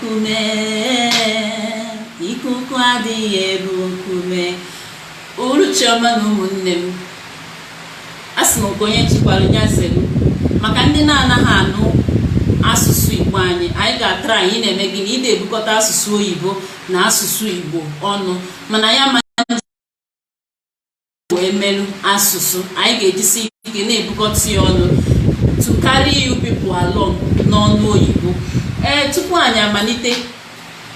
nkume ikuku adịghị eru nkume. Uruchioma na ụmụnne m, asị m ka onye chikwara ya zere maka ndị na-anaghị anụ asụsụ Igbo anyị ga-atara anyị na-eme gịnị ide ebukọta asụsụ oyibo na asụsụ Igbo ọnụ, mana ya ma wee melu asụsụ anyị ga-ejisi ike na-ebukọta ya ọnụ to carry you people along n'ọnụ oyibo. Tupu anyị amalite,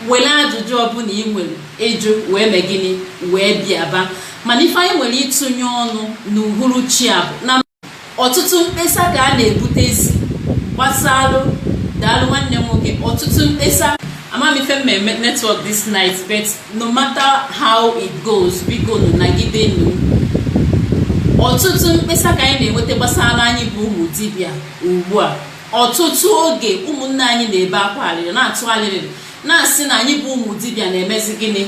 were ajụjụ ọbụla ị nwere ịjụ wee mee gịnị wee bịaba, mana ife anyị nwere ịtụnye ọnụ n'uhuruchi a bụ na ọtụtụ mkpesa ka a na-ebutezi gbasalụ daalụ nwanne nwoke. Ọtụtụ mkpesa amamife mmemme network this night, but no matter how it goes, biko nụ nagide nụ. Ọtụtụ mkpesa ka anyị na-enweta gbasara anyị bụ ụmụ dibịa ugbu a. Ọtụtụ oge ụmụnne anyị na-ebe akwa arịrị na-atụ arịrị na-asị na anyị bụ ụmụ dibịa na-emezi gịnị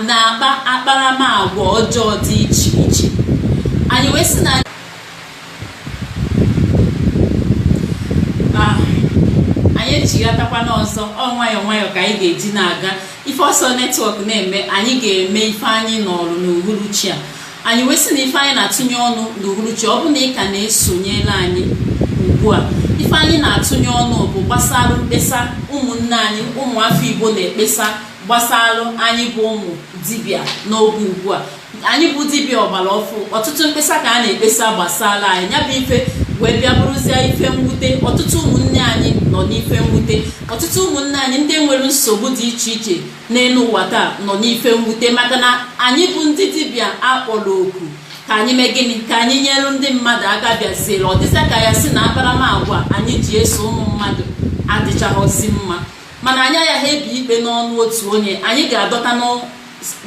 na-akpa akparamagwa ọjọọ dị iche iche. Anyị wee sị na anyị echigatakwa n'ọzọ nwayọọ nwayọọ ka anyị ga-eji na-aga ife ọsọ netwọk na-eme. Anyị ga-eme ife anyị n'ọrụ n'uhuruchi a. Anyị wee sị na ife anyị na-atụnye ọnụ n'uhuruchi, ọ bụ na ị ka na-esonyela anyị ugbu a, ife anyị na-atụnye ọnụ bụ gbasalụ mkpesa ụmụnne anyị ụmụafọ Igbo na-ekpesa gbasalụ anyị bụ ụmụ dibịa n'oge ugbu a. Anyị bụ dibịa ọgbara ọfụ, ọtụtụ mkpesa ka a na-ekpesa gbasala anyị. Ya bụ ife wee bịa bụrụzie ife mwute. Ọtụtụ ụmụnne anyị nọ n'ife mwute. Ọtụtụ ụmụnne anyị ndị nwere nsogbu dị iche iche n'elu ụwa taa nọ n'ife mwute, maka na anyị bụ ndị dibịa akpọrọ oku ka anyị mee gịnị ka anyị nyere ndị mmadụ aka. Bịaziere ọ dịza ka ya si na akparamagwa anyị ji eso ụmụ mmadụ adịchaghọzi mma, mana anyị agaghị ebi ikpe n'ọnụ otu onye. Anyị ga-adọta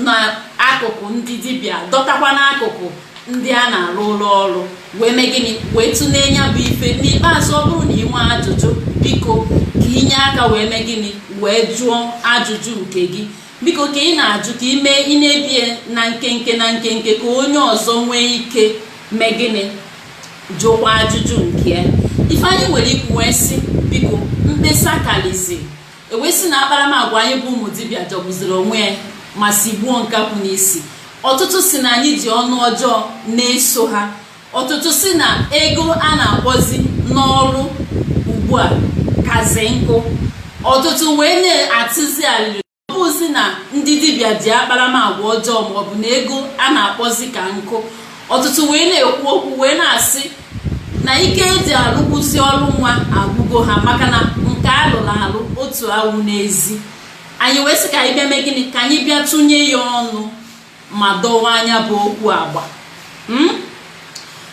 n'akụkụ ndị dibịa, dọtakwa n'akụkụ ndị a na-arụ ụlọ ọrụ wee mee gịnị wee tụlee ya bụ ife. N'ikpeazụ ọ bụrụ na ị nwee ajụjụ, biko ka inye aka wee mee gịnị wee jụọ ajụjụ nke gị. Biko ka ị na-ajụ ka ị na-ebie na nkenke na nkenke ka onye ọzọ nwee ike mee gịnị jụkwa ajụjụ nke ya. Ife anyị nwere ikwu wee sị biko mkpesa kalizi ewesị na akparamagwa anyị bụ ụmụ dibịa jọgbuziri onwe ya ma si gbuo nkapụ n'isi. Ọtụtụ si na anyị ji ọnụ ọjọọ na-eso ha. Ọtụtụ si na ego a na-akpọzi n'ọrụ ugbu a kazi nkụ. Ọtụtụ wee na-atụzi alịrị ọbụzi na ndị dibịa ji akparamagwa ọjọọ maọbụ na ego a na-akpọzi ka nkụ. Ọtụtụ wee na-ekwu okwu wee na-asị na ike eji alụkwụsị ọrụ nwa agwụgo ha, maka na nke alụrụ alụ otu awụ n'ezi. Anyị wee sị ka anyị bịa mee gịnị ka anyị bịa tụnye ya ọnụ ma dọwa anya bụ okwu agba.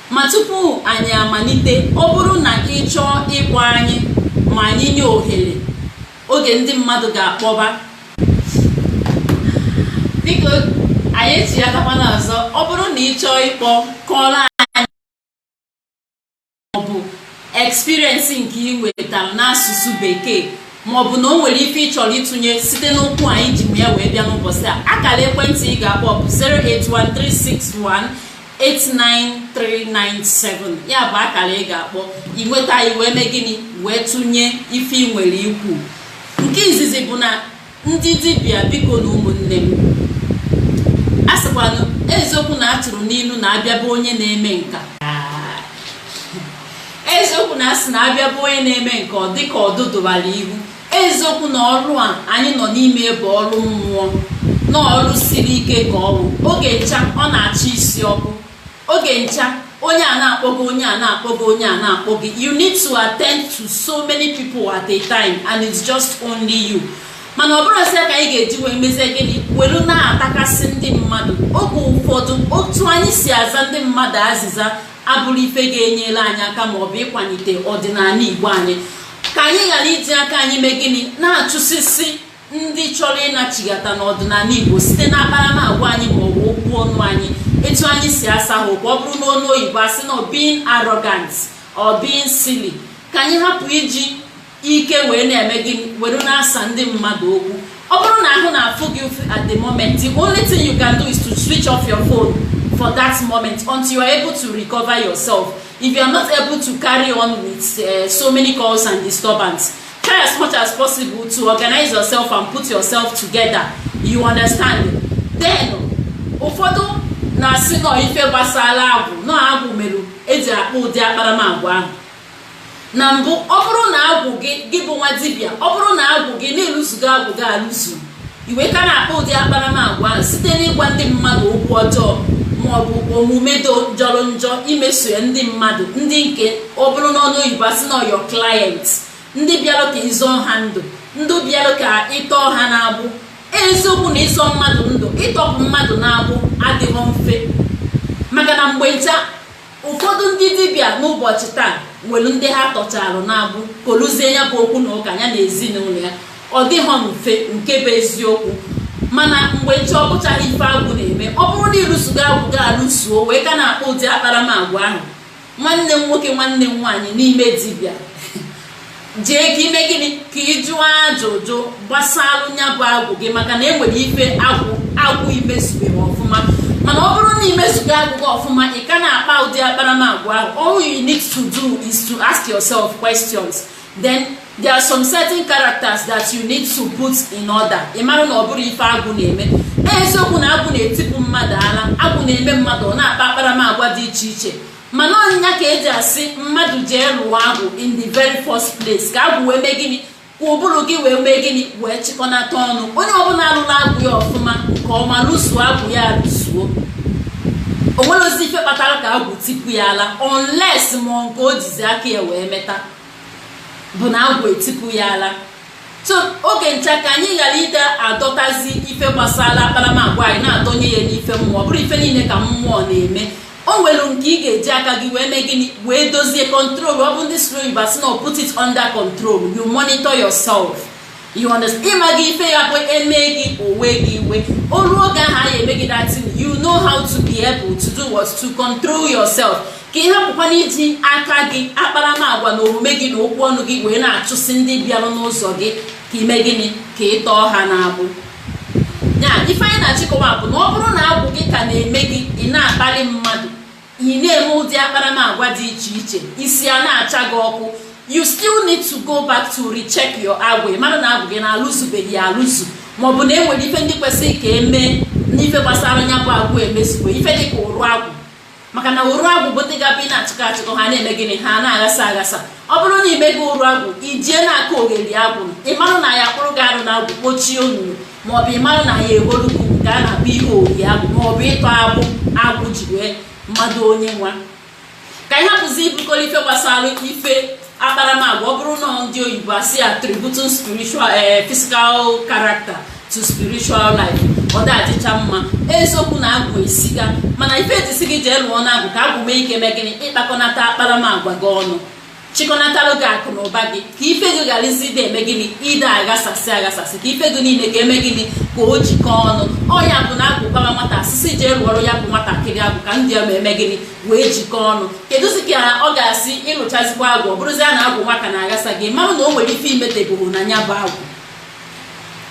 Ma tupu anyị amalite, ọ bụrụ na ị chọọ ịkpọ anyị ma anyị nye ohere oge ndị mmadụ ga-akpọba, biko anyị eji ya kakwana ọzọ. Ọ bụrụ na ị chọọ ịkpọ kọrọ anyị maọbụ experience nke ị nwetara n'asụsụ bekee, maọbụ na o nwere ife ị chọrọ ịtụnye site n'okwu anyị ji ya wee bịa n'ụbọchị a. Akara ekwentị ị ga-akpọ bụ 08136189397. ya bụ akara ị ga-akpọ inweta anyị wee mee gịnị wee tụnye ife ị nwere ikwu. Nke izizi bụ na ndị dibịa, biko na ụmụnne m, a sịkwanụ eziokwu na atụrụ n'ilu na abịa bụ onye na-eme nka. Eziokwu na asị na abịa bụ onye na-eme nka ọ dịka ọdụdụwara ihu. Eziokwu na ọrụ a anyị nọ n'ime bụ ọrụ mmụọ na ọrụ siri ike ka ọrụ. Oge ncha ọ na-achọ isi ọkụ. Oge ncha onye a na-akpọ gị, onye a na-akpọ gị, onye a na-akpọ gị. You need to attend to so many people at a time and it's just only you. Mana ọ bụrụ sị ka anyị ga-eji wee mezie gịnị welu na-atakasị ndị mmadụ. Oge ụfọdụ otu anyị si aza ndị mmadụ azịza abụrụ ife ga-enyere anyị aka maọbụ ịkwalite ọdịnala Igbo anyị. Ka anyị ghara iji aka anyị mee gịnị na-achụsịsị ndị chọrọ ịnachigata n'ọdịnala Igbo site na akparamagwa anyị maọbụ okwu ọnụ anyị, etu anyị si asa ha okwu. Ọ bụrụ n'ọnụ oyibo asị na being arrogant or being silly. Ka anyị hapụ iji ike wee na-eme gịnị were na-asa ndị mmadụ okwu. Ọ bụrụ na ahụ na-afụ gị at the moment, the only thing you can do is to switch off your phone for that moment until you are able to recover yourself. If you are not able to carry on with so many calls and disturbance, try as much as possible to organize yourself and put yourself together. You understand? Then ụfọdụ na-asị na ife gbasara agwụ na agwụ merụ eji akpọ ụdị akparamagwa ahụ. Na mbụ, ọ bụrụ na agwụ gị bụ nwa dibịa, ọ bụrụ na agwụ gị na-eluzugo agwụ gị alụzu, iwe ka na-akpọ ụdị akparamagwa ahụ site n'ịgwa ndị mmadụ okwu ọjọọ maọbụ omume jọrọ njọ imeso ya ndị mmadụ, ndị nke ọ bụrụ n'ọnụ oyibo asị na your client, ndị bịara ka ịzọ ha ndụ, ndị bịara ka ịtọ ha na-agbụ. Eziokwu na ịzọ mmadụ ndụ, ịtọpụ mmadụ na-agbụ adịghị mfe, maka na mgbe ncha ụfọdụ ndị dibịa n'ụbọchị taa nwere ndị ha tọcharụ na-agbụ koluzie ya bụ okwu na ụka ya na ezinụlọ ya, ọ dịghị mfe nke bụ eziokwu. Mana mgbe ncha ọ bụchaghị ife agwụ na-eme, ọ bụrụ na ịlụsugo agwụ gị alụsuo wee ka na-akpọ ụdị akparamagwa ahụ, nwanne m nwoke nwanne m nwaanyị n'ime dibịa, jee ka ime gịnị ka ị jụọ ajụjụ gbasara ya bụ agwụ gị, maka na enwere ife agwụ imezubeghị ọfụma. Mana ọ bụrụ na imezugo agwụ gị ọfụma, ị ka na-akpa ụdị akparamagwa ahụ, all you need to do is to ask yourself questions. Then there are some certain characters that you need to put in order. Ị mara na ọ bụrụ ife agwụ na-eme. Eziokwu na agwụ na-etipụ mmadụ ala, agwụ na-eme mmadụ ọ na-akpa akparamagwa dị iche iche, mana ọnya ka eji asị mmadụ jee lụọ agwụ in the very first place, ka agwụ wee mee gịnị, ka ụbụrụ gị wee mee gịnị, wee chịkọnata ọnụ. Onye ọbụla alụla agwụ ya ọfụma nke ọma, lụsuo agwụ ya alụsuo, o nwere ozi ife kpatara ka agwụ tipu ya ala, unless ma nke o jizi aka ya wee meta bụ na agwụ etipu ya ala. So oge ncha ka anyị ghara ide adọtazi ife gbasara akparamagwa anyị na-adọnye ya n'ife mmụọ. Ọ bụrụ ife niile ka mmụọ na-eme, o nwere nke ị ga-eji aka gị wee mee gịnị, wee dozie control. Ọ bụ ndị slow Yoruba sị na put it under control, you monitor yourself. You understand? Ịma gị ife ya bụ eme gị owe gị iwe, o ruo oge ahụ anyị eme gị datin, you know how to be able to do what, to control yourself. Ka ị hapụkwana iji aka gị, akparamagwa na omume gị na okwu ọnụ gị wee na-achụsị ndị bịara n'ụzọ gị ka ime gịnị, ka ị tọọ ha na-agbụ. Ya ife anyị na-achịkọwa bụ na ọ bụrụ na agwụ gị ka na-eme gị, ị na-akparị mmadụ, ị na-eme ụdị akparamagwa dị iche iche, isi a na-acha gị ọkụ, you still need to go back to recheck your agwụ. Mmadụ na agwụ gị na-alụzubeghị ya alụzu, maọbụ na enwere ife ndị kwesịrị ka eme n'ife gbasara ya bụ agwụ emezugbe, ife dị ka ụrụ agwụ. Maka na ụrụ agwụ bụtịgapụ ị na-achịkọ achịkọ, ha na-eme gịnị, ha na-aghasa aghasa. Ọ bụrụ na ime gị ụrụ agwụ, ijie na-aka ogheri agwụ, ị marụ na ya kpụrụ gị arụ na agwụ kpochie onunu, maọbụ ị marụ na ya eholugwu nke a na-akpọ ihe oyi agwụ, maọbụ ịtọ agwụ ji wee mmadụ onye nwa. Ka anyị hapụzi ibukọrọ ife gbasara ife akparamagwa. Ọ bụrụ na ndị oyibo asị attributing spiritual physical character to spiritual life, ọ dị mma. Eziokwu na agwụ esiga, mana ife etisi gị jee lụọ na agwụ ka agwụ mee ike mee gịnị, ịkpakọnata akparamagwa gị ọnụ, chịkọnatalụ gị akụ na ụba gị, ka ife gị ghara isi dị eme gịnị, ide aghasasị aghasasị, ka ife gị niile ka eme gịnị, ka o jikọọ ọnụ. Ọ ya bụ na agwụ gbawa nwata asịsị jee lụọrọ ya bụ nwatakịrị agwụ ka ndị ọma eme gịnị, wee jikọọ ọnụ. Kedụzi ka ọ ga-asị ịlụchazikwa agwụ, ọ bụrụzie na agwụ nwaka na-aghasa gị, mmanụ na o nwere ife imetebụrụ na ya bụ agwụ.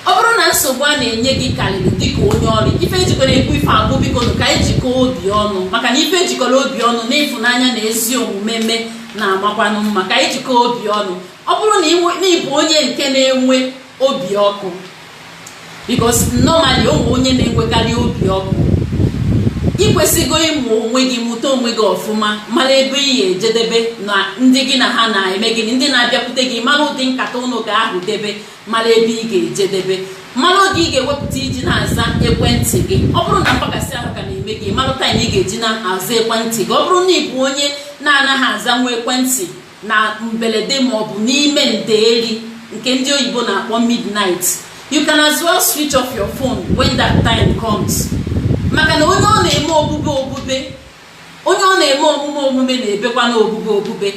Ọ bụrụ na nsogbu a na-enye gị karịrị dịka onye ọrụ, ife ejikwara ekwu ife agwụ, biko ka anyị jikọọ obi ọnụ, maka na ife ejikọrọ obi ọnụ na ịfụnanya na ezi omume mee na-amakwanụ mma. Ka anyị jikọọ obi ọnụ. Ọ bụrụ na ịbụ onye nke na-enwe obi ọkụ, because normally ụmụ onye na-enwekarị obi ọkụ, ị kwesịgo ịmụ onwe gị, mụta onwe gị ọfụma, mara ebe ị ga-ejedebe na ndị gị na ha na-eme gịnị, ndị na-abịakwute gị, mara ụdị nkata ụnụ ga-ahụ debe, mara ebe ị ga-ejedebe, mara oge ị ga-ewepụta iji na-aza ekwentị gị. Ọ bụrụ na mkpakasị ahụ ka na-eme gị, mara taịm ị ga-eji na-aza ekwentị gị. Ọ bụrụ na ị bụ onye na-anaghị aza nwa ekwentị na mberede maọbụ n'ime ndeeri nke ndị oyibo na-akpọ midnight, you can as well switch off your phone when that time comes. Maka na onye ọ na-eme obube, onye ọ na-eme omume na-ebekwa na obube.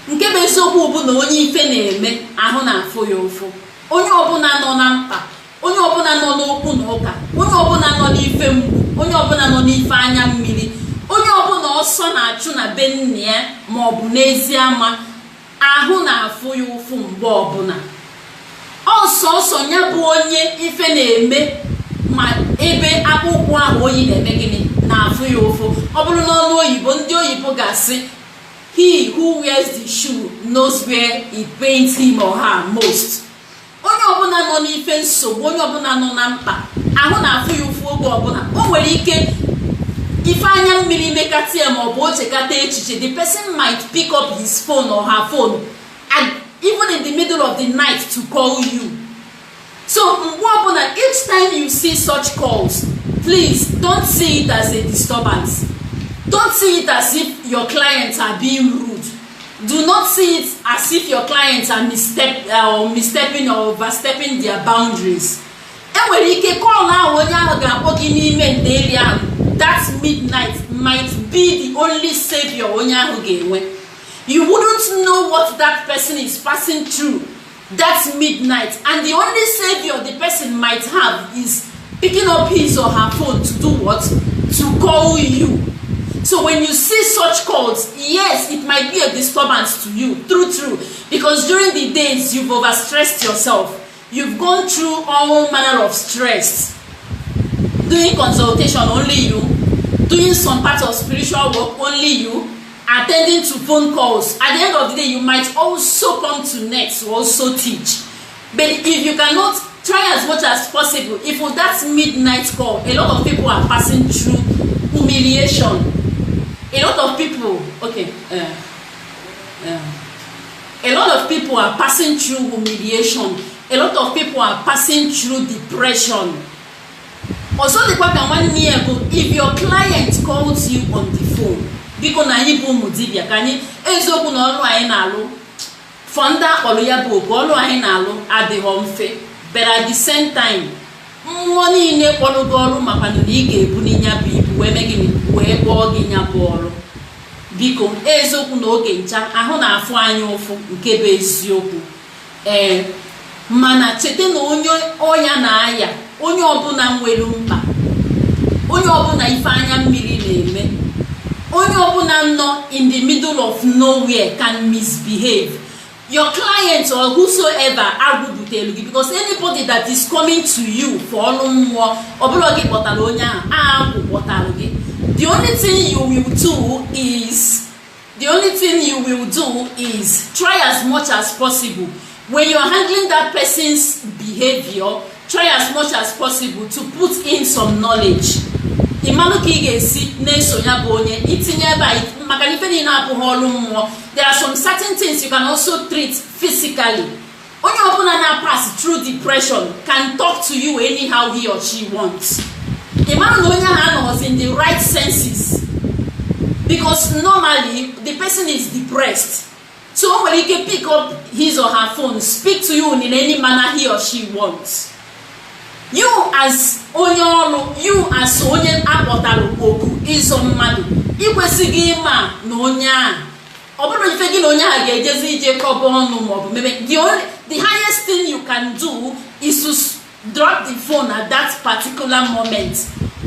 Nke bụ eziokwu bụ na onye ife na-eme ahụ na-afụ ya ụfụ. Onye ọbụla nọ na mkpa, onye ọbụla nọ n'okwu na ụka, onye ọbụla nọ n'ife mgbu, onye ọbụla nọ n'ife anya mmiri, onye ọbụla ọsọ na-achụ na be nne ya maọbụ n'ezi ama, ahụ na-afụ ya ụfụ mgbe ọbụla. Ọsọsọ ya bụ onye ife na-eme, ma ebe akpụkpọ ahụ oyi na-eme gịnị, na-afụ ya ụfụ. Ọ bụrụ n'ọnụ oyibo, ndị oyibo ga-asị he who wears the shoe knows where it pains him or her most. Onye ọbụla nọ n'ife nsogbu, onye ọbụla nọ na mkpa, ahụ na-afụ ya ụfụ oge ọbụla, o nwere ike ife anya mmiri mekata ya ma ọ bụ o chekata echiche. The person might pick up his phone or her phone and even in the middle of the night to call you. So each time you see such calls, please don't see it as a disturbance. Don't see it as if your clients are being rude. Do not see it as if your clients are misstepping or overstepping their boundaries. Enwere ike call now onye ahụ ga-akpọ gị n'ime ndeli ahụ. That midnight might be the only savior onye ahụ ga-enwe. You wouldn't know what that person is passing through that midnight, and the only savior the person might have is picking up his or her phone to do what? To call you. So when you see such calls, yes, it might be a disturbance to you, true, because during the days you've overstressed yourself. You've gone through all manner of stress. Doing consultation, only you. Doing some part of spiritual work, only you. Attending to phone calls. At the end of the day, you might also come to net to also teach. But if you cannot, try as much as possible. If with that midnight call, a lot of people are passing through humiliation. A lot of people, a lot of people are passing through humiliation. A lot of people are passing through depression. Also, if your client calls you on the phone, because na anyị bụ ụmụ dibia ka anyị eziokwu na ọrụ anyị na-alụ fonda akpọrọ ya bụ oku ọrụ anyị na-alụ adịghị mfe, but at the same time mmụọ niile kpọrọ gị ọrụ maka na ị ga-ebu n'inya bụ ibu wee mee gịnị wee kpọọ gị nya bụ ọrụ. Biko eziokwu na oge ncha ahụ na-afụ anyị ụfụ nke bụ eziokwu. Mana cheta na onye ọnya na-aya, onye ọbụla nwere mkpa, onye ọbụla ife anya mmiri na-eme, onye ọbụla nọ in the middle of nowhere can misbehave. Your client or whosoever agwụbutelu gị, because anybody that is coming to you for ọrụ mmụọ ọbụla gị kpọtara onye ahụ kpọtara gị. The only thing you will do is try as much as possible. When you are handling that person's behavior, try as much as possible to put in some knowledge. There are some certain things you can also treat physically. Onye ọbụla na-pass through depression can talk to you anyhow he or she wants. A man was in the right senses, because normally the person is depressed. So when he can pick up his or her phone, speak to you in any manner he or she wants. You as onye akpọtara oku izo mmadụ ikwesịghị ịma na onye a ọ bụrụ ife gị na onye a ga-ejezi ije kọba ọnụ maọbụ mebe. The highest thing you can do is to drop the phone at that particular moment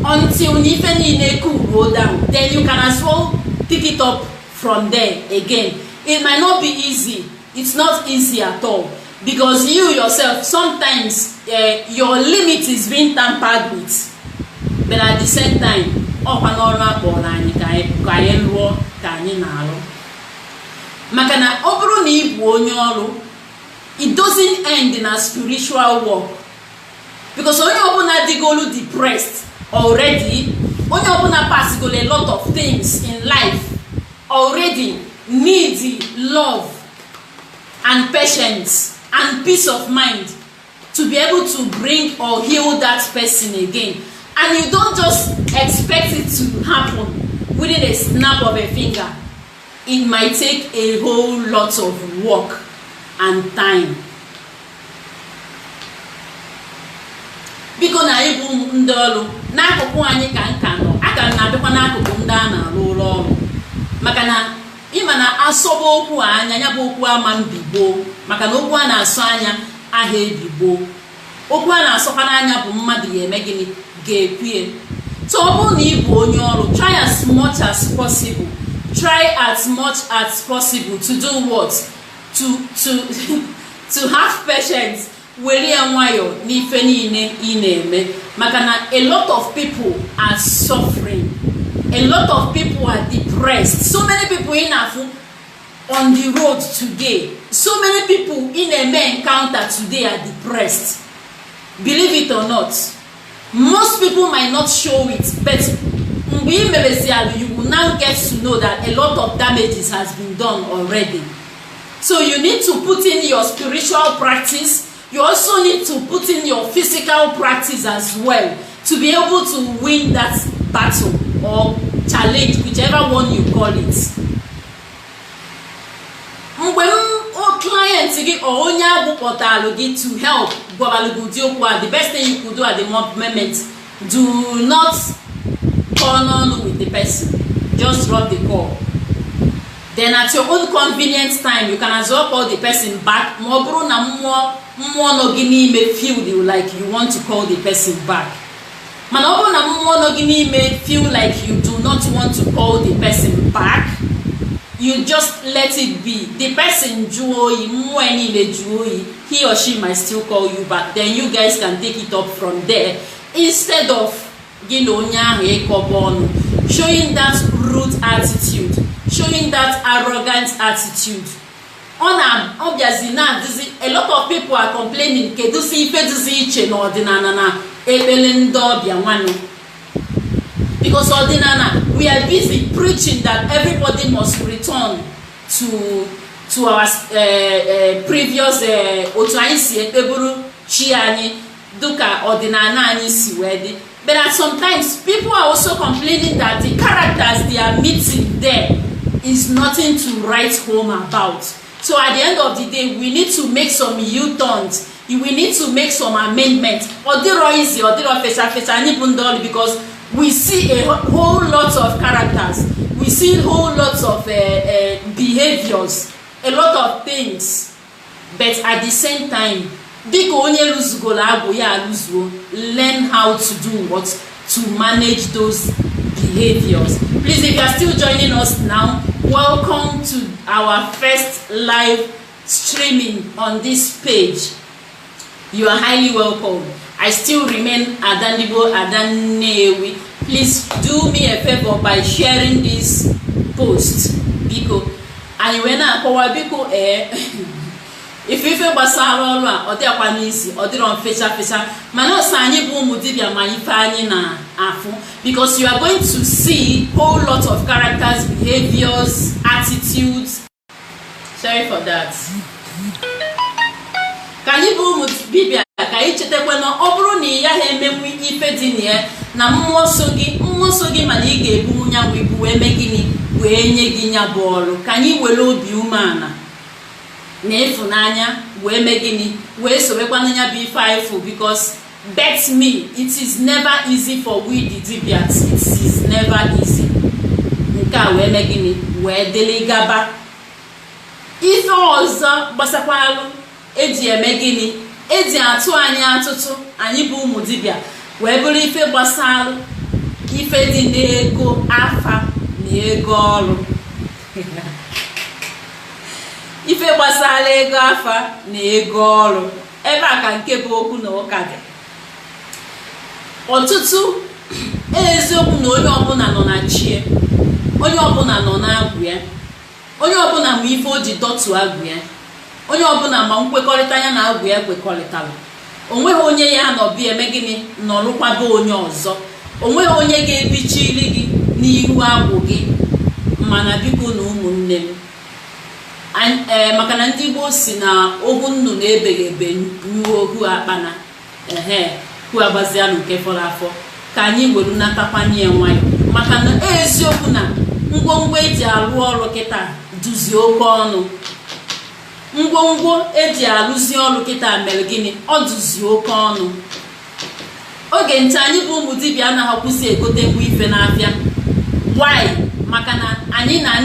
until ife niile cool down. Then you can as well pick it up from there again. It might not be easy. It's not easy at all, because you yourself sometimes your limit is being tampered with. But at the same time, it doesn't end in a spiritual work, because onye ọbụla digolu depressed already, onye ọbụla pass a lot of things in life already, needy love and patience and peace of mind to be able to bring or heal that person again. And you don't just expect it to happen within a snap of a finger. It might take a whole lot of work and time. Biko na ibu ndị ọrụ n'akụkụ anyị ka nka nọ, aka na-abịakwa n'akụkụ ndị a na-arụ ụlọ ọrụ, maka na ịma na asọba okwu anya ya bụ okwu ama mbigbo, maka na okwu a na-asọ anya aha ebigbo, okwu a na-asọkwa n'anya bụ mmadụ ya eme gịnị ga-ekwue. So ọ bụrụ na ị bụ onye ọrụ, try as much as possible, to do what? To have patience, were nwayọ n'ife niile ị na-eme, maka na a lot of people are suffering, a lot of people are depressed. So many people in Afu on the road today. So many people in a main encounter today are depressed. Believe it or not. Most people might not show it, but you will now get to know that a lot of damages has been done already. So you need to put in your spiritual practice. You also need to put in your physical practice as well to be able to win that battle or challenge, whichever one you call it. When client or to help, the best thing you could do at the moment, do not turn on with the person. Just drop the call. Then at your own convenient time, you can as well call the person back. More may feel like you want to call the person back. May feel like you do not want to call the person back. You just let it be. The person he or she might still call you back. Then you guys can take it up from there instead of showing that rude attitude, showing that arrogant attitude. Obviously now a lot of people are complaining because we are busy preaching that everybody must return to our previous but at sometimes people are also complaining that the characters they are meeting there is nothing to write home about. So at the end of the day, we need to make some U-turns. We need to make some amendments. Because we see a whole lot of characters. We see a whole lot of behaviors, a lot of things. But at the same time, learn how to do what? To manage those behaviors. Please, if you are still joining us now, welcome to our first live streaming on this page. You are highly welcome. I still remain Adanibo Adanewi. Please do me a favor by sharing this post. Because when I if you feel basara or they are easy or they don't face because you are going to see whole lot of characters, behaviors, attitudes. Sorry for that. Can you go with Dibia? Can you check when Obroni ya hememi ifedinie na mmosogi manige bunya wibu emegini wenye ginya bolu. Can you welo bi umana? Nefunanya we megini we so be kwananya be 5 because bet me it is never easy for we the Dibias. It is never easy. Nka we megini we delegaba. If also basakwalu eji emegini eji atu anya atutu anyi bu umu Dibia we buru ife gbasalu ife di n'ego afa na ego ọrụ. Ife gbasara ego afa na ego ọrụ ebe a ka nke bụ okwu na ụka dị. Ọtụtụ eziokwu na onye ọbụla nọ na chie, onye ọbụla nọ na agwụ ya, onye ọbụla ma ife o ji dọtụ agwụ ya, onye ọbụla ma nkwekọrịta ya na agwụ ya kwekọrịtara. Onweghị onye ya nọ bi eme gịnị nọrụkwaba onye ọzọ. Onweghị onye ga-ebichiri gị n'ihu agwụ gị. Mana biko na ụmụnne m, maka na ndị Igbo si na ohu nnu na-ebeghị ebe nyuo ohu akpana hu agbazia nke fọrọ afọ ka anyị were natakwanye nwayọ maka na eziokwu na ngwongwo eji arụ ọrụ kịta duzie oke ọnụ. Ngwongwo eji arụzi ọrụ kịta mere gịnị ọ duzie oke ọnụ. Oge nche anyị bụ ụmụ Dibia anaghịkwụsị egote ngwa ife n'afịa. Why? Maka na anyị na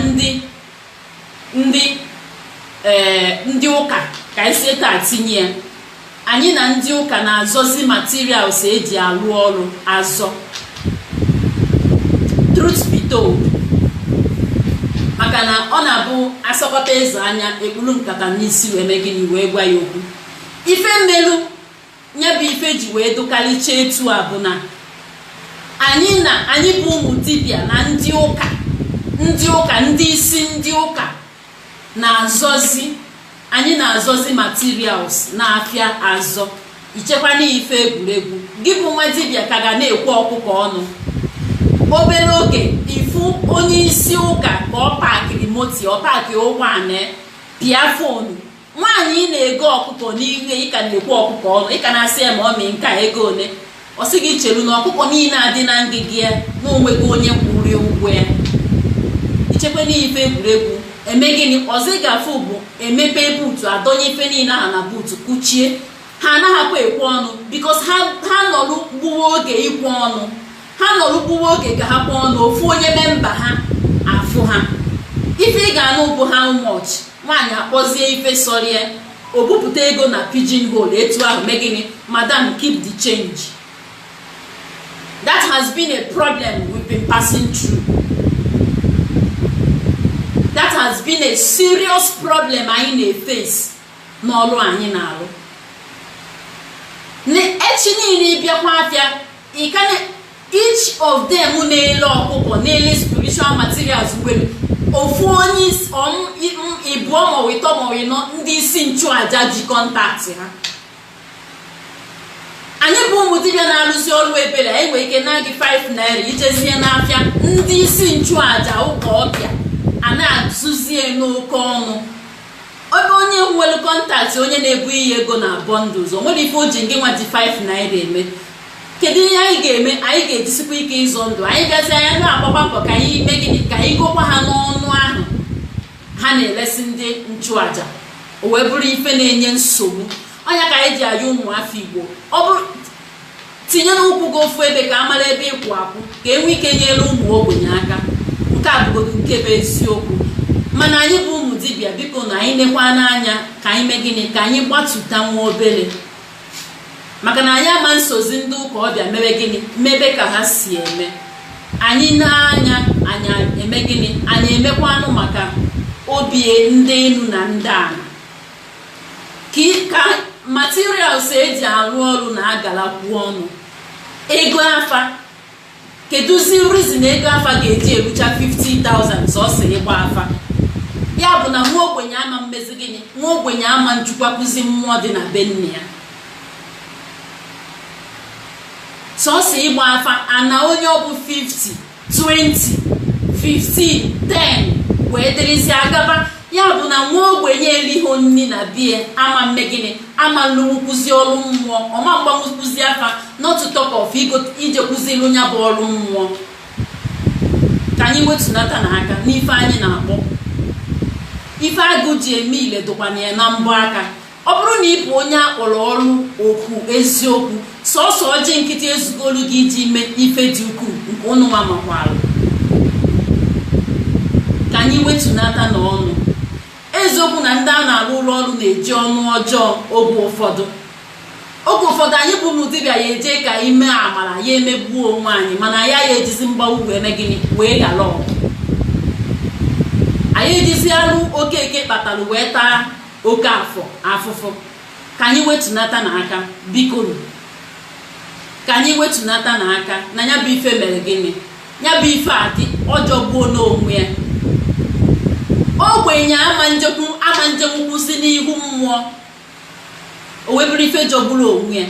ndị ụka ka esi taa tinye anyị na ndị ụka na-azọzi materials eji arụ ọrụ azọ. Truth be told, maka na ọ na-abụ asọkọta eze anya ekpuru nkata n'isi wee megịnị wee gwa ya okwu. Ife mmelu nye bụ ife ji wee dokalicha etu a bụ na anyị bụ ụmụ Dibia na ndị ụka ndị isi ndị ụka na-azọzi anyị na-azọzi materials na-afịa azọ ichekwa n'ife egwuregwu gị bụ nwa dibịa ka ga na-ekwe ọkụkọ ọnụ obere oge ifu onye isi ụka ka ọ pakịrị moti ọ pakị ụgbọala pịa fonu nwaanyị ị na-ego ọkụkọ n'ihe ịka na-ekwe ọkụkọ ọnụ ịka na-asị ya ma ọ mee nke ego ole ọ sị gị cheru na ọkụkọ niile adị na ngịgị ya na onweghị onye kwụrụ ụgwọ ya ichekwa n'ife egwuregwu eme gịnị ọzọ ị ga-afụ bụ emepe buutu adọnye ife niile aha na buutu kuchie ha anaghịkwa ekwe ọnụ bikos ha nọrụ gbuwa oge ikwe ọnụ ha nọrụ gbuwa oge ka ha kwụọ ọnụ ofu onye memba ha afụ ha ife ị ga-anụ bụ how much nwaanyị akpọzie ife sọrọ o bupụta ego na pidgin hole etu ahụ mee gịnị madam keep the change. That has been a problem we've been passing through. That has been a serious problem anyị na-face n'ọrụ anyị na-arụ. Echi niile ịbịakwa afịa each of them na-ele ọkụkọ na-ele spiritual materials nwere ofu onye ịbụọ ma ịtọ ma ịnọ ndị isi nchụaja ji kọntaktị ha. Anyị bụ ụmụ dibịa na-arụzi ọrụ ebere anyị nwere ike na gị 5 naira ijezie n'afịa ndị isi nchụaja ụka ọbịa a na-atụzie n'oke ọnụ ebe onye nwere kọntaktị onye na-ebu ihe ego na bọndụls o nwere ife o ji ngị nwa ji 5 naira eme. Kedu ihe anyị ga-eme? Anyị ga-ejisikwa ike ịzọ ndụ anyị bịazi anya na-agbakwa mbọ ka anyị mee gịnị ka anyị gokwa ha n'ọnụ ahụ ha na-elesi ndị nchụaja o wee bụrụ ife na-enye nsogbu. Ọnya ka anyị ji ayọ ụmụafọ Igbo ọ bụrụ tinye n'ụkwụ gị ofu ebe ka a mara ebe ịkwụ akwụ ka enwe ike nyere ụmụ ogbenye aka nke a bụgodo nke bụ eziokwu. Mana anyị bụ ụmụ dibịa biko na anyị nekwa n'anya ka anyị mee gịnị ka anyị gbatuta nwa obere maka na anyị ama nsozi ndị ụka ọbịa mebe gịnị mebe ka ha si eme anyị n'anya anyị eme gịnị anyị emekwanụ maka obi ndị enu na ndị ala ka materials eji arụ ọrụ na-agalakwu ọnụ. Ego afa kedụzi reason ego afa ga-eji erucha 50,000 sọsọ ịgba afa ya bụ na nwa ogbenye ama mmezi gịnị nwa ogbenye ama njikwakwuzi mmụọ dị na be nne ya sọsọ ịgba afa ana onye ọ bụ 50 20 15 10 wee dịrịzi agaba ya bụ na nwa ogbenye eliho nni na bie ama mme gịnị ama nkwụzi ọrụ mmụọ ọma mgbanwụkwụzi afa not to talk of ije kwụziri onye bụ ọrụ mmụọ. Ka anyị wetunata n'aka n'ife anyị na-akpọ ife agụ ji eme ile dụkwana ya na mbọ aka. Ọ bụrụ na ị bụ onye akpọrọ ọrụ okwu eziokwu sọsọ ọjị nkịtị ezugolu gị iji mee ife dị ukwuu nke ụnụ nwa makwara. Ka anyị wetunata n'ọnụ eziokwu na ndị a na-arụ ụlọ ọrụ na-eji ọnụ ọjọọ oge ụfọdụ anyị bụ ụmụ dibịa ya eje ka ime amara ya emegbuo onwe anyị mana ya ejizi mgbawu wee mee gịnị wee ghara ọgụ. Anyị ejizi alụ okeke kpatara wee taa oke afụfụ. Ka anyị wetunata n'aka biko ka anyị wetunata n'aka na ya bụ ife mere gịnị ya bụ ife adị ọjọgbuo n'onwe ya. Ogbenye ama njenwukwu si n'ihu mmụọ o wee bụrụ ife jọgburu onwe ya.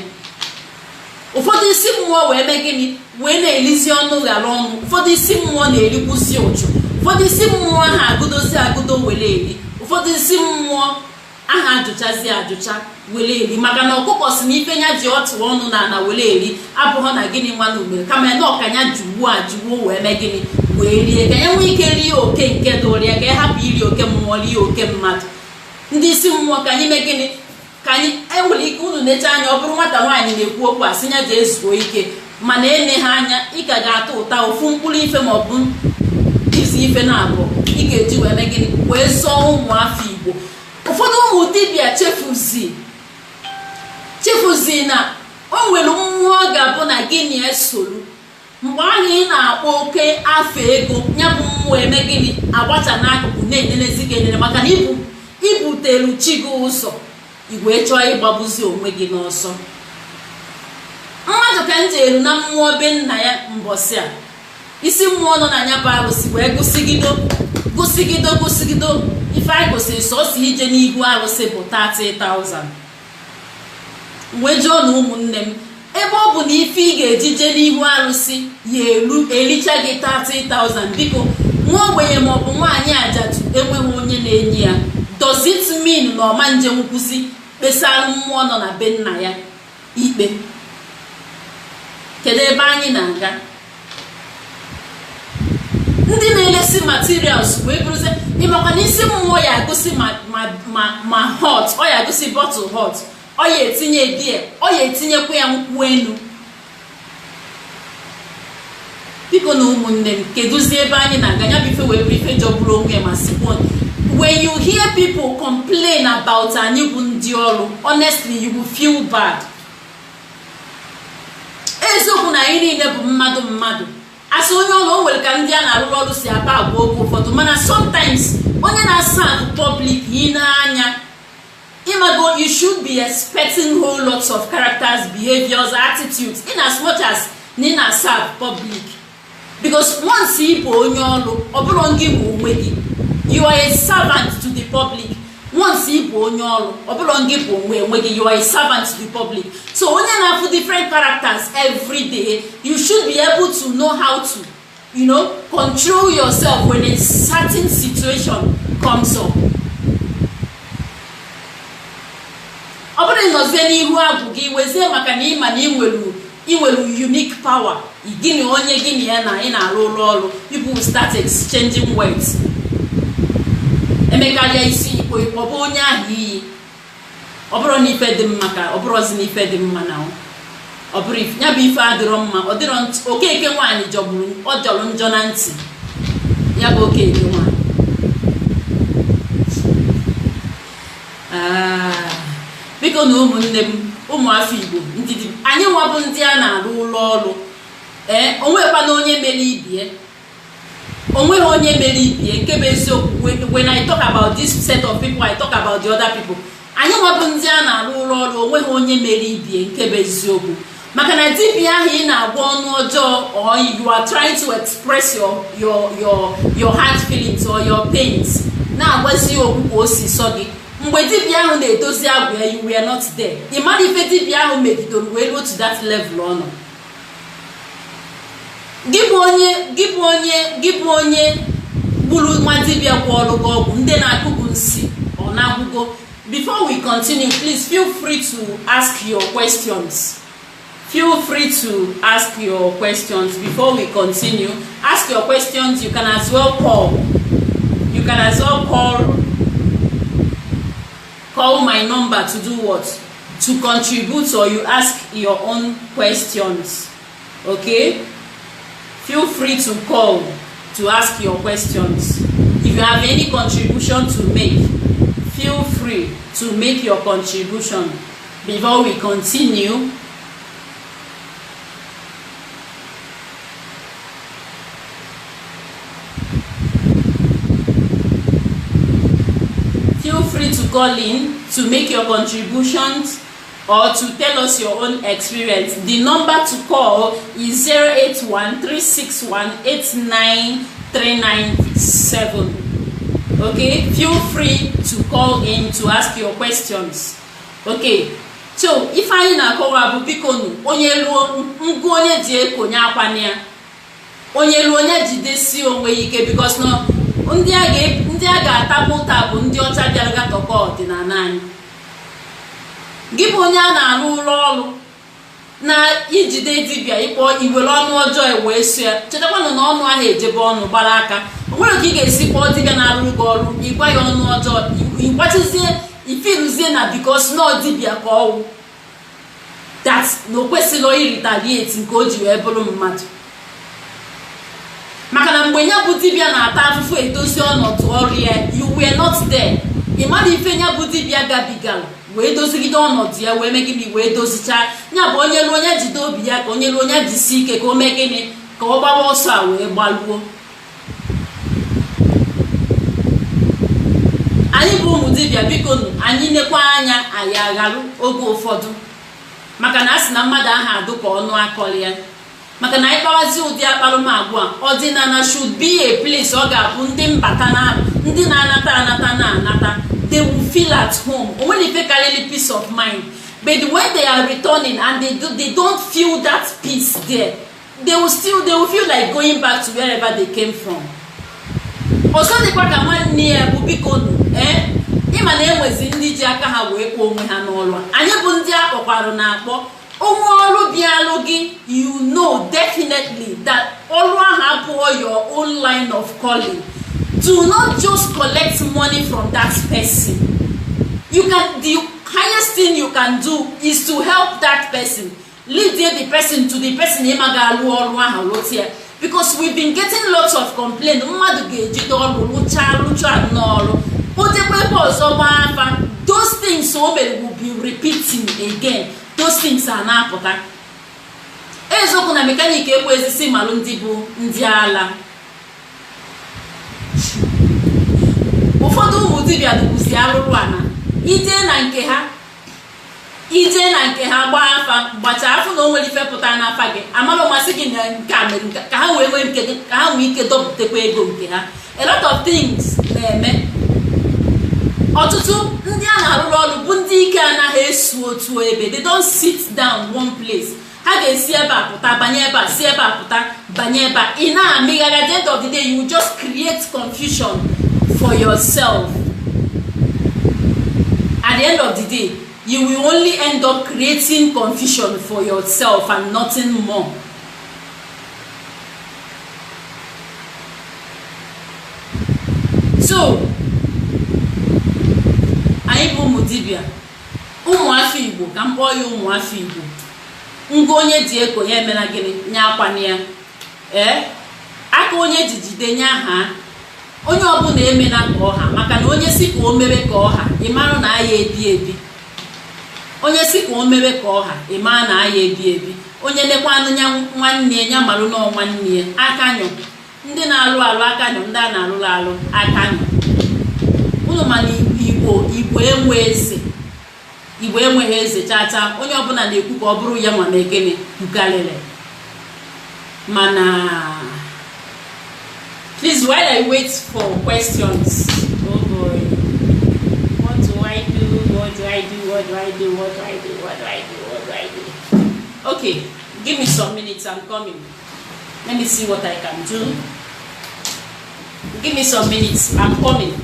Ụfọdụ isi mmụọ wee mee gịnị wee na-elizi ọnụ ghara ọnụ. Ụfọdụ isi mmụọ na-erikwuzi ụchụ. Ụfọdụ isi mmụọ aha agụdozi agụdo were eri. Ụfọdụ isi mmụọ aha ajụchazi ajụcha were eri maka na ọkụkọ si n'ife ya ji ọtụ ọnụ na ana were eri abụghọ na gịnị nwa na umere kama na ọkanya jụgbuo wee mee gịnị wee rie ka ya nwee ike rie oke nke dụrụ ya ka ya hapụ iri oke mmụọ rie oke mmadụ. Ndị isi mmụọ ka anyị mee gịnị ka anyị enwere ike unu necha anya ọ bụrụ nwata nwaanyị na-ekwu okwu asị ya jee zuo ike mana ene ha anya ị ka ga-atọ ụta ofu mkpụrụ ife ma ọ bụ izi ife na abụọ ị ga-eji wee mee gịnị wee zọọ ụmụafọ Igbo. Ụfọdụ ụmụ dibịa chefuzi na o nwere mmụọ ga-abụ na gịnị esolu mgbe ahụ ị na-akpọ oke afọ ego ya bụ mmụọ eme gịnị agbacha n'akụkụ na-enenezi gị enene maka na ibutelu chi gị ụzọ igwe chọọ ịgbagbuzi onwe gị n'ọsọ. Mmadụ ka m jeru na mmụọ be nna ya mbọsị a isi mmụọ nọ na ya bụ arụsị wee gụsigido ife anyị kwesịrị sọsọ ije n'ihu arụsị bụ 30,000. wee jụọ na ụmụnne m, ebe ọ bụ na ife ị ga-ejije n'ihu arụsị ya ericha gị 30,000, biko nwa ogbenye maọbụ nwaanyị ajadu enweghị onye na-enye ya, does it mean na ọma nje nkwụsị kpesara mmụọ nọ na be nna ya ikpe? kedu ebe anyị na-aga? ndị na-elesi materials wee bụrụzie ịmakwa na isi mmụọ ya agụsi ma hot, ọ ya agụsi bottle hot, ọ ya etinye die, ọ ya etinyekwa ya nkwụ enu. biko na ụmụnne m, kedụzie ebe anyị na-aga? ya bụ ife wee bụ ife jọgburu onwe ya ma sikwa. when you hear people complain about anyị bụ ndị ọrụ, honestly you will feel bad. eziokwu na anyị niile bụ mmadụ asị onye ọrụ o nwere ka ndị a na-arụrụ ọrụ si aba agwa oge ụfọdụ, mana sometimes onye na-asa public yi n'anya imago, you should be expecting whole lots of characters, behaviors, attitudes in as much as na serve public, because once ị bụ onye ọrụ ọ bụrụ gị bụ onwe gị, you are a servant to the public. once ị bụ onye ọrụ ọ bụrụ gị bụ onwe gị, you are a servant to the public. so onye na-afụ different characters every day, you should be able to know how to, control yourself when a certain situation comes up. ọ bụrụ ịnọzie n'ihu agwụ gị wezie maka na ịma na ị nwere unique power, gịnị onye gịnị ya na ị na-arụ ọrụ, people will start exchanging words. emekarịa isi ikpo ikpo bụ onye ahụ iyi, ọ bụrụ na ife dị mma ka ọ bụrụzi na ife dị mma, na ọ bụrụ ya bụ ife adịrọ mma. ọ dịrọ okeke nwaanyị ọ jọrọ njọ na ntị, ya bụ okeke nwaanyị. biko na ụmụnne m, ụmụafọ Igbo ndidi, anyị nwa bụ ndị a na-arụ ụlọ ọrụ, onwekwana onye mere ibie, onweghị onye mere ibie, nke bụ eziokwu. when I talk about this set of people, I talk about the other people. anyị nwa bụ ndị a na-arụ ụlọ ọrụ, onweghị onye mere ibie, nke bụ eziokwu. maka na dibịa ahụ ị na-agwa ọnụ ọjọọ, or you are trying to express your heart feelings or your pains, na-agwazi okwu ka o si sọ gị. mgbe dibịa ahụ na-edozi agwa ya, you were not there. ị mara ife dibịa ahụ megidoro wee ruo to that level ọ nọ. gị bụ onye gburu nwa dibịa gwọọrụ gị ọgwụ, ndị na-akụgbu nsị ọ na-agwụgo. before we continue, please feel free to ask your questions. Feel free to ask your questions before we continue. Ask your questions. You can as well call. You can as well call my number to do what? To contribute, or you ask your own questions. Okay? Feel free to call to ask your questions. If you have any contribution to make, feel free to make your contribution before we continue. Feel free to call in to make your contributions or to tell us your own experience. The number to call is 081-361-89397. Okay, feel free to call in to ask your questions. Okay, so if anyị na-akọwa bụ biko nu onye ruo ngụ onye ji ekonye akwana ya, onye ruo onye jidesi onwe ike, because no ndị a ga-atapụ ụta bụ ndị ọcha bịara gatọkọ ọdịnala anyị. gị bụ onye a na-arụ ụlọ ọrụ na ijide dibịa ịkpọ iwere ọnụ ọjọọ wee so ya, chetakwanụ na ọnụ ahụ ejebe ọnụ gbara aka. o nwere ka ị ga-esi kpọọ dibịa na-arụ gị ọrụ, ịgwa ya ọnụ ọjọọ, ịgbachizie ifiruzie na bikos na dibịa ka ọwụ that na o kwesịrị iritalieti nke o ji wee bụrụ mmadụ. maka na mgbe ya bụ dibịa na-ata afụfụ edozi ọnọdụ ọrụ ya, you were not there. ị mara ife ya bụ dibịa gabigara wee dozigide ọnọdụ ya, wee mee gịnị, wee dozichaa ya. bụ onye ruo onye jide obi ya, ka onye ruo onye jisi ike, ka o mee gịnị, ka ọ gbawa ọsọ a wee gbaluo. anyị bụ ụmụ dibịa, biko anyị nekwa anya, anyị agharụ oge ụfọdụ, maka na a sị na mmadụ ahụ adụ ka ọnụ akọrị ya. maka na ịkpawazi ụdị akparụmagwa ọdịnala should be a place ọ ga-abụ ndị mbata na ndị na-anata na-anata they will feel at home. When they carry peace of mind, but when they are returning and they don't feel that peace there, they will feel like going back to wherever they came from. Also the kwaka nwanne ya bụ biko ịma na enwezi ndị ji aka ha wee kpọọ onwe ha n'ọrụ. Anyị bụ ndị akpọkwara na-akpọ onwe ọrụ bịalụ gị, you know definitely that ọrụ ahụ abụghị your own line of calling. Do not just collect money from that person. The highest thing you can do is to help that person. Lead the person to the person because we've been getting lots of complaints. Those things will be repeating again. Those things are not important. Ezokuna mechanic ekwezi malụ ndị bụ ndị ala. Ụfọdụ ụmụ dibịa dịkwuzi arụrụ ana ije na nke ha gbaa afa gbacha afọ na o nwere ife pụta n'afa gị amara masị gị na nke a mere ka ha wee nwee ike dọpụtakwa ego nke ha. A lot of things na-eme. Ọtụtụ ndị a na-arụrụ ọrụ bụ ndị ike anaghị esu otu ebe. They don't sit down one place. Ha ga-esi ebe a pụta banye ebe a, si ebe a pụta banye ebe a. Ị na-amịghara, at the end of the day you will just create confusion for yourself. At the end of the day, you will only end up creating confusion for yourself and nothing more. So, anyị bụ ụmụ dibịa, ụmụafọ Igbo ka m kpọọ ya ụmụafọ Igbo. Ngo onye dị eko ya emela gịnị nye akwana ya. Aka onye jijide nye aha. Onye ọbụla emena ka ọha maka na onye si ka o mewe ka ọha ịmara na aya ebi. Onye si ka o mewe ka ọha ịmara na aya ebi. Onye lekwanụ nya nwanne ya marụ na nwanne ya akanyụ. Ndị na-alụ akanyụ, ndị a na-alụ akanyụ. Unu mana Igbo enwe eze. Igbo enweghị eze chacha. Onye ọbụla na-ekwu ka ọ bụrụ ya nwa na-ekene bukalele. Mana please, while I wait for questions, oh boy, what do I do? Okay, give me some minutes, I'm coming. Let me see what I can do. Give me some minutes, I'm coming.